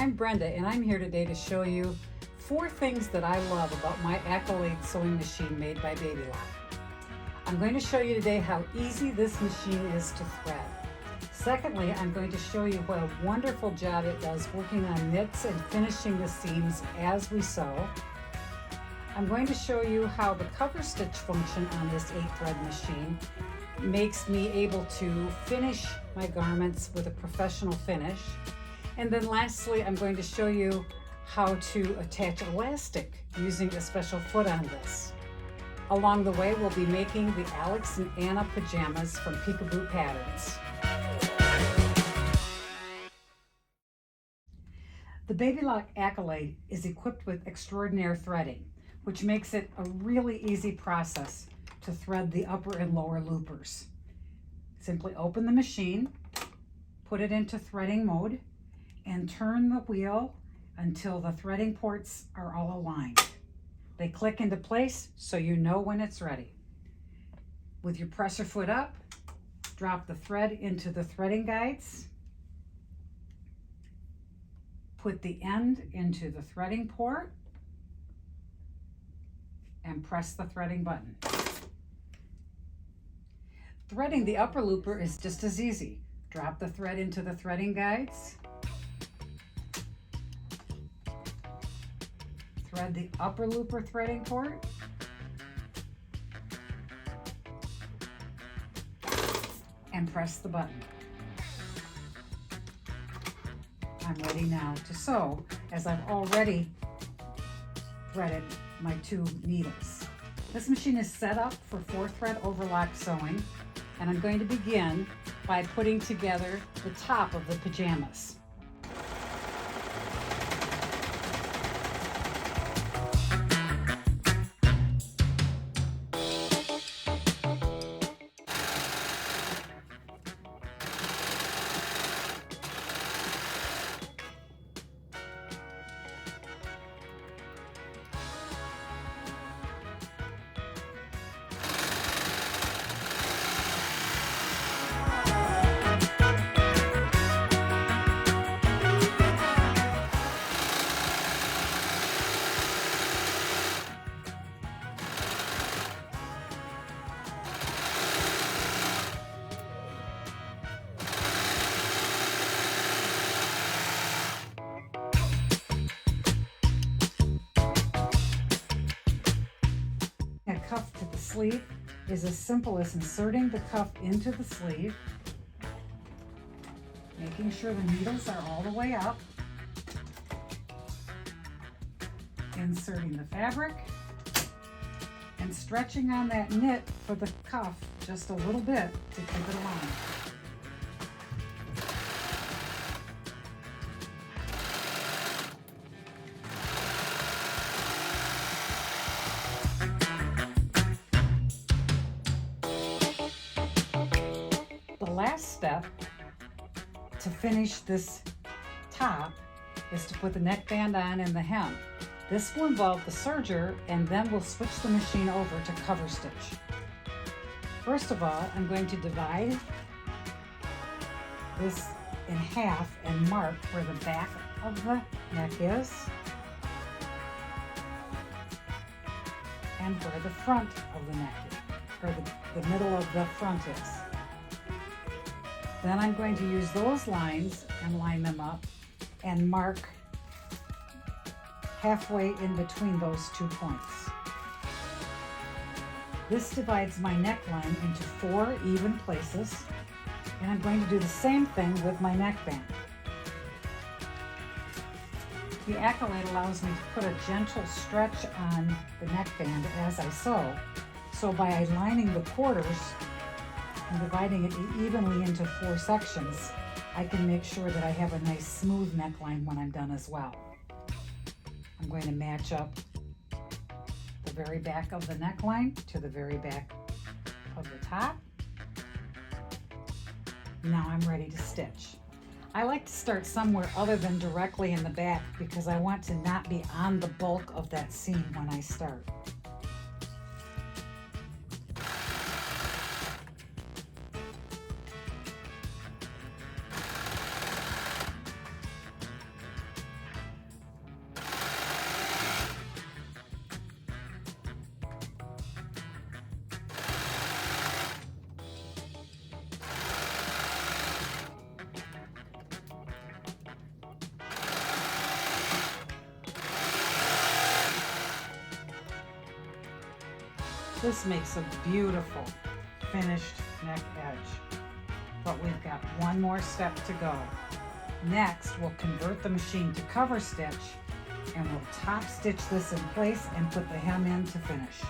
I'm Brenda, and I'm here today to show you 4 things that I love about my Accolade sewing machine made by Babylock. I'm going to show you today how easy this machine is to thread. Secondly, I'm going to show you what a wonderful job it does working on knits and finishing the seams as we sew. I'm going to show you how the cover stitch function on this 8-thread machine makes me able to finish my garments with a professional finish. And then lastly, I'm going to show you how to attach elastic using a special foot on this. Along the way, we'll be making the Alex and Anna pajamas from Peekaboo Patterns. The Babylock Accolade is equipped with extraordinary threading, which makes it a really easy process to thread the upper and lower loopers. Simply open the machine, put it into threading mode, and turn the wheel until the threading ports are all aligned. They click into place so you know when it's ready. With your presser foot up, drop the thread into the threading guides, put the end into the threading port, and press the threading button. Threading the upper looper is just as easy. Drop the thread into the threading guides, thread the upper looper threading port, and press the button. I'm ready now to sew, as I've already threaded my 2 needles. This machine is set up for 4-thread overlock sewing, and I'm going to begin by putting together the top of the pajamas. A cuff to the sleeve is as simple as inserting the cuff into the sleeve, making sure the needles are all the way up, inserting the fabric, and stretching on that knit for the cuff just a little bit to keep it aligned. The last step to finish this top is to put the neckband on and the hem. This will involve the serger, and then we'll switch the machine over to cover stitch. First of all, I'm going to divide this in half and mark where the back of the neck is and where the front of the neck is, or the middle of the front is. Then I'm going to use those lines and line them up and mark halfway in between those 2 points. This divides my neckline into 4 even places, and I'm going to do the same thing with my neckband. The Accolade allows me to put a gentle stretch on the neckband as I sew, so by aligning the quarters and dividing it evenly into 4 sections, I can make sure that I have a nice smooth neckline when I'm done as well. I'm going to match up the very back of the neckline to the very back of the top. Now I'm ready to stitch. I like to start somewhere other than directly in the back because I want to not be on the bulk of that seam when I start. This makes a beautiful finished neck edge. But we've got one more step to go. Next, we'll convert the machine to cover stitch, and we'll top stitch this in place and put the hem in to finish.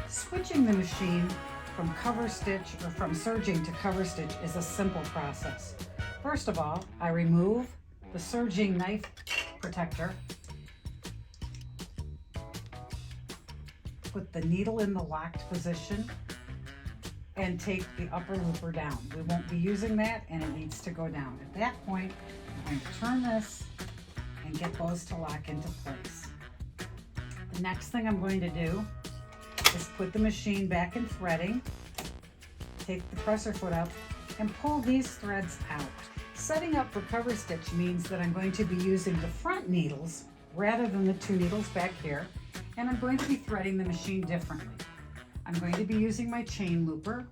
Switching the machine from cover stitch or from serging to cover stitch is a simple process. First of all, I remove the serging knife protector, put the needle in the locked position, and take the upper looper down. We won't be using that, and it needs to go down. At that point, I'm going to turn this and get those to lock into place. The next thing I'm going to do is put the machine back in threading, take the presser foot out, and pull these threads out. Setting up for cover stitch means that I'm going to be using the front needles rather than the two needles back here, and I'm going to be threading the machine differently. I'm going to be using my chain looper,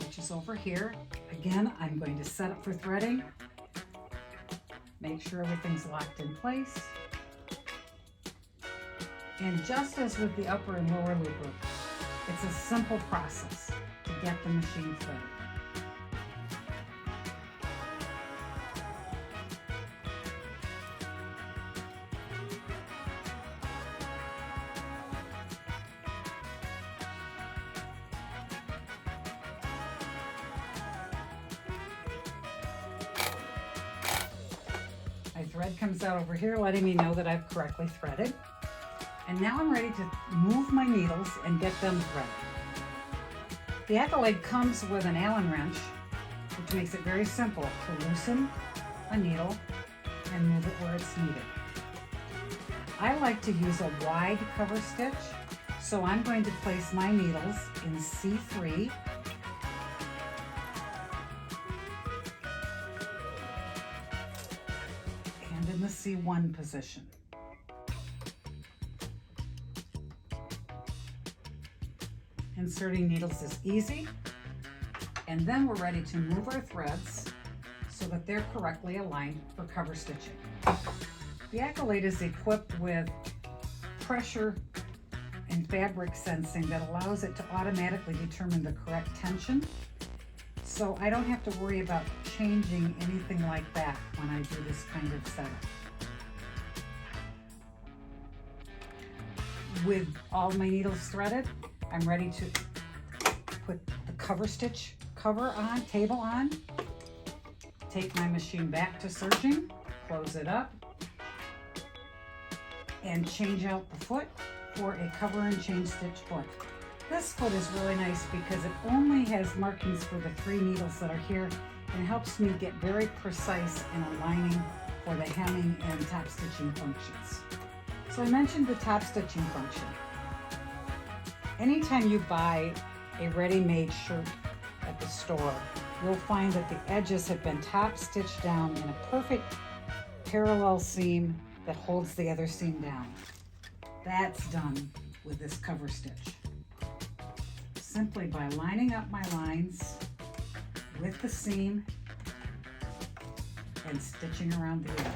which is over here. Again, I'm going to set up for threading, make sure everything's locked in place. And just as with the upper and lower looper, it's a simple process to get the machine threaded. My thread comes out over here, letting me know that I've correctly threaded. And now I'm ready to move my needles and get them threaded. The Accolade comes with an Allen wrench, which makes it very simple to loosen a needle and move it where it's needed. I like to use a wide cover stitch, so I'm going to place my needles in C3. And in the C1 position. Inserting needles is easy, and then we're ready to move our threads so that they're correctly aligned for cover stitching. The Accolade is equipped with pressure and fabric sensing that allows it to automatically determine the correct tension, so I don't have to worry about changing anything like that when I do this kind of setup. With all my needles threaded, I'm ready to put the cover stitch table on, take my machine back to serging, close it up, and change out the foot for a cover and chain stitch foot. This foot is really nice because it only has markings for the 3 needles that are here, and helps me get very precise in aligning for the hemming and top stitching functions. So I mentioned the top stitching function. Anytime you buy a ready-made shirt at the store, you'll find that the edges have been top stitched down in a perfect parallel seam that holds the other seam down. That's done with this cover stitch. Simply by lining up my lines with the seam and stitching around the edge.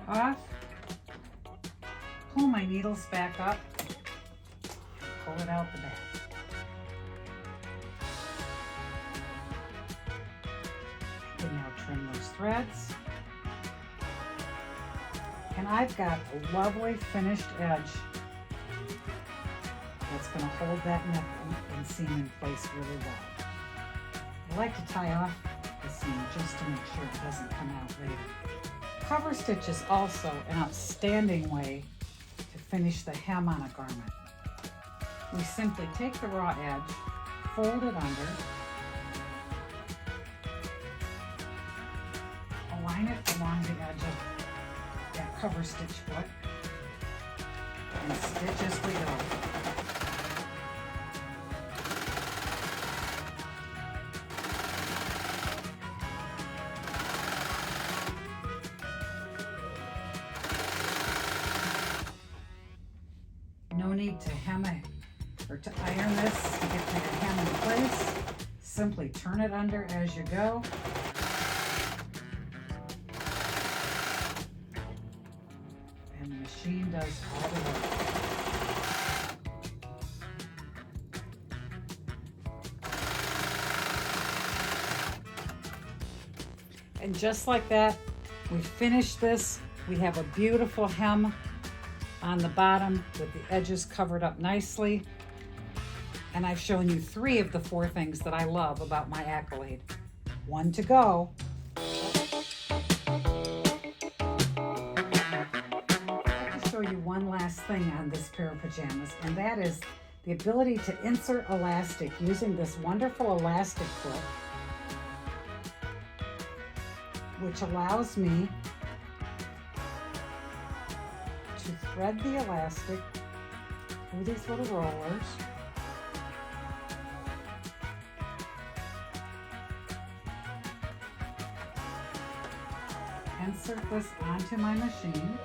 Off, pull my needles back up, and pull it out the back. I can now trim those threads. And I've got a lovely finished edge that's going to hold that neck and seam in place really well. I like to tie off the seam just to make sure it doesn't come out later. Cover stitch is also an outstanding way to finish the hem on a garment. We simply take the raw edge, fold it under, align it along the edge of that cover stitch foot, and stitch as we go. need to hem it or to iron this to get your hem in place, simply turn it under as you go. And the machine does all the work. And just like that, we finished this. We have a beautiful hem on the bottom with the edges covered up nicely. And I've shown you 3 of the 4 things that I love about my Accolade. 1 to go. I'd like to show you one last thing on this pair of pajamas, and that is the ability to insert elastic using this wonderful elastic foot, which allows me to thread the elastic through these little rollers. Insert this onto my machine.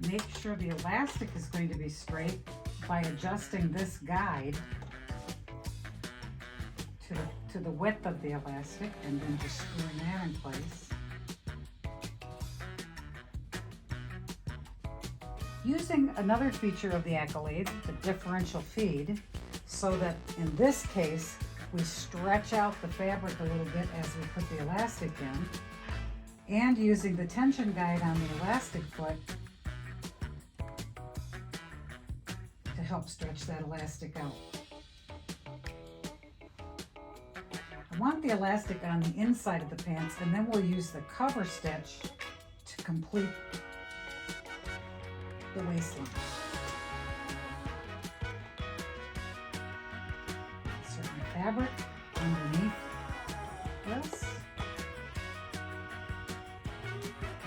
Make sure the elastic is going to be straight by adjusting this guide to the width of the elastic, and then just screwing that in place. Using another feature of the Accolade, the differential feed, so that in this case we stretch out the fabric a little bit as we put the elastic in, and using the tension guide on the elastic foot to help stretch that elastic out. I want the elastic on the inside of the pants, and then we'll use the cover stitch to complete the waistline. Insert my fabric underneath this,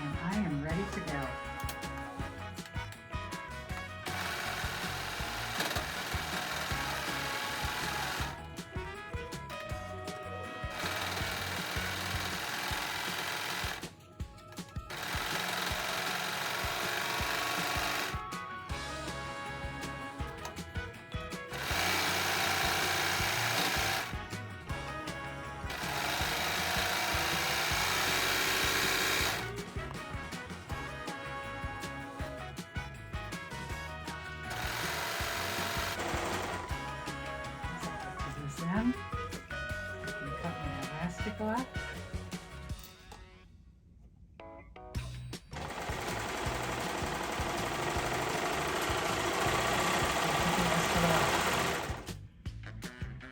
and I am ready to go. Then I can cut my elastic off.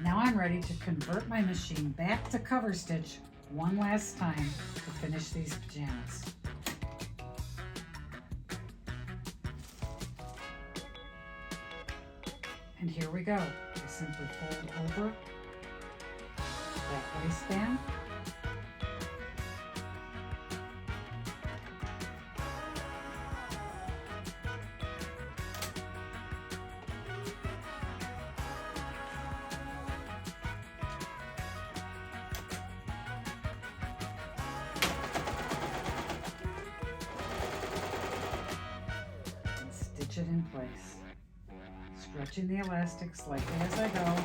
Now I'm ready to convert my machine back to cover stitch one last time to finish these pajamas. And here we go. I simply fold over that waistband. And stitch it in place. Stretching the elastic slightly as I go.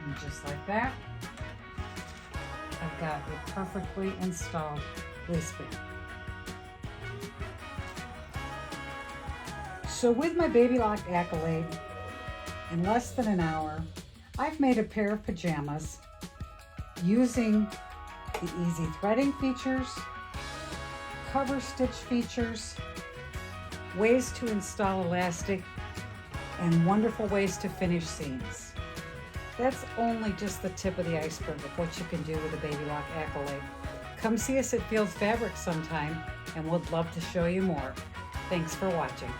And just like that, I've got a perfectly installed waistband. So with my Babylock Accolade, in less than an hour, I've made a pair of pajamas using the easy threading features, cover stitch features, ways to install elastic, and wonderful ways to finish seams. That's only just the tip of the iceberg of what you can do with a Babylock Accolade. Come see us at Fields Fabrics sometime, and we'd love to show you more. Thanks for watching.